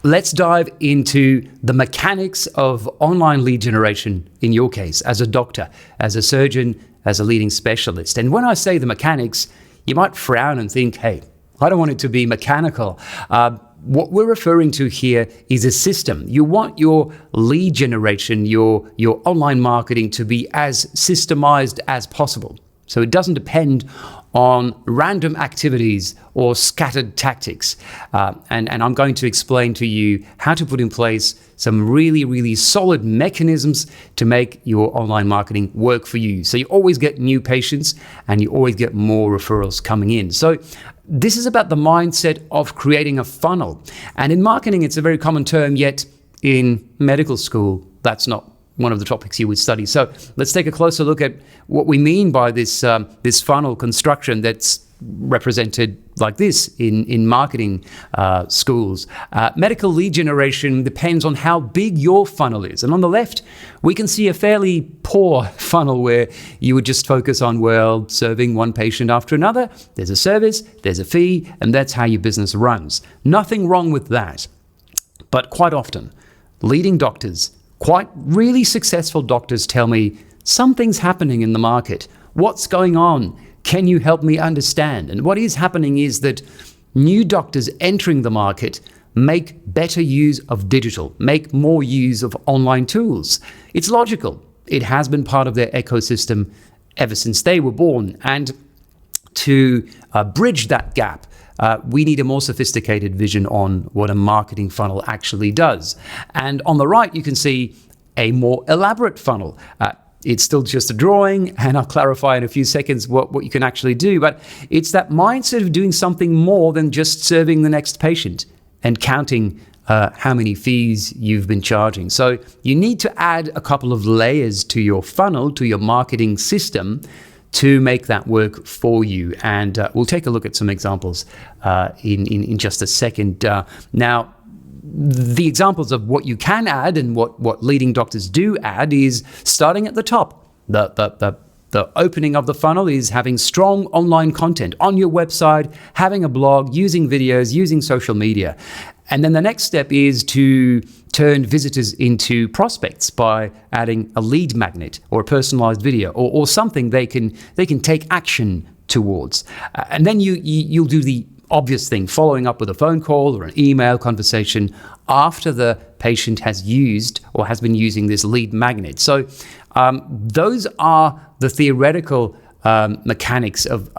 let's dive into the mechanics of online lead generation in your case, as a doctor, as a surgeon, as a leading specialist. And when I say the mechanics, you might frown and think, hey, I don't want it to be mechanical. What we're referring to here is a system. You want your lead generation, your online marketing to be as systemized as possible. So it doesn't depend on random activities or scattered tactics. And I'm going to explain to you how to put in place some really, really solid mechanisms to make your online marketing work for you. So you always get new patients and you always get more referrals coming in. So this is about the mindset of creating a funnel. And in marketing, it's a very common term, yet in medical school, that's not one of the topics you would study. So let's take a closer look at what we mean by this funnel construction that's represented like this in marketing schools. Medical lead generation depends on how big your funnel is. And on the left, we can see a fairly poor funnel where you would just focus on, well, serving one patient after another. There's a service, there's a fee, and that's how your business runs. Nothing wrong with that. But quite often, leading doctors, quite really successful doctors, tell me something's happening in the market. What's going on? Can you help me understand? And what is happening is that new doctors entering the market make better use of digital, make more use of online tools. It's logical. It has been part of their ecosystem ever since they were born. And to bridge that gap, we need a more sophisticated vision on what a marketing funnel actually does. And on the right, you can see a more elaborate funnel. It's still just a drawing, and I'll clarify in a few seconds what you can actually do. But it's that mindset of doing something more than just serving the next patient and counting how many fees you've been charging. So you need to add a couple of layers to your funnel, to your marketing system, to make that work for you. And we'll take a look at some examples in just a second. Now, the examples of what you can add and what leading doctors do add is starting at the top. The opening of the funnel is having strong online content on your website, having a blog, using videos, using social media. And then the next step is to turn visitors into prospects by adding a lead magnet or a personalized video or something they can take action towards. And then you'll do the obvious thing, following up with a phone call or an email conversation after the patient has used or has been using this lead magnet. So those are the theoretical mechanics of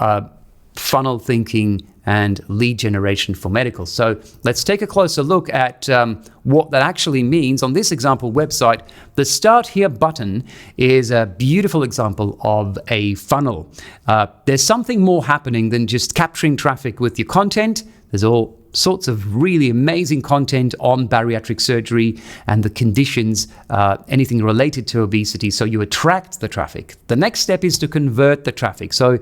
funnel thinking and lead generation for medical. So let's take a closer look at what that actually means. On this example website, the Start Here button is a beautiful example of a funnel. There's something more happening than just capturing traffic with your content. There's all sorts of really amazing content on bariatric surgery and the conditions, anything related to obesity, so you attract the traffic. The next step is to convert the traffic. So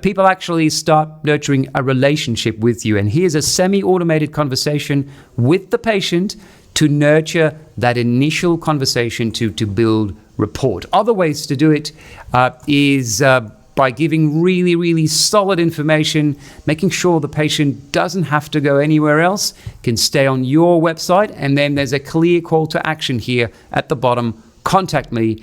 people actually start nurturing a relationship with you. And here's a semi-automated conversation with the patient to nurture that initial conversation to build rapport. Other ways to do it is by giving really, really solid information, making sure the patient doesn't have to go anywhere else, can stay on your website, and then there's a clear call to action here at the bottom. Contact me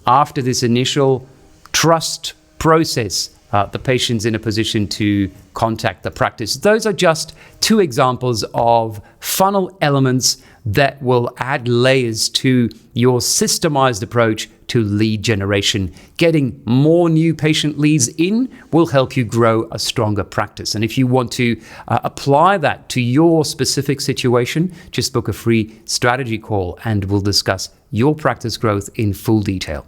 after this initial trust process. The patient's in a position to contact the practice. Those are just two examples of funnel elements that will add layers to your systemized approach to lead generation. Getting more new patient leads in will help you grow a stronger practice. And if you want to apply that to your specific situation, just book a free strategy call and we'll discuss your practice growth in full detail.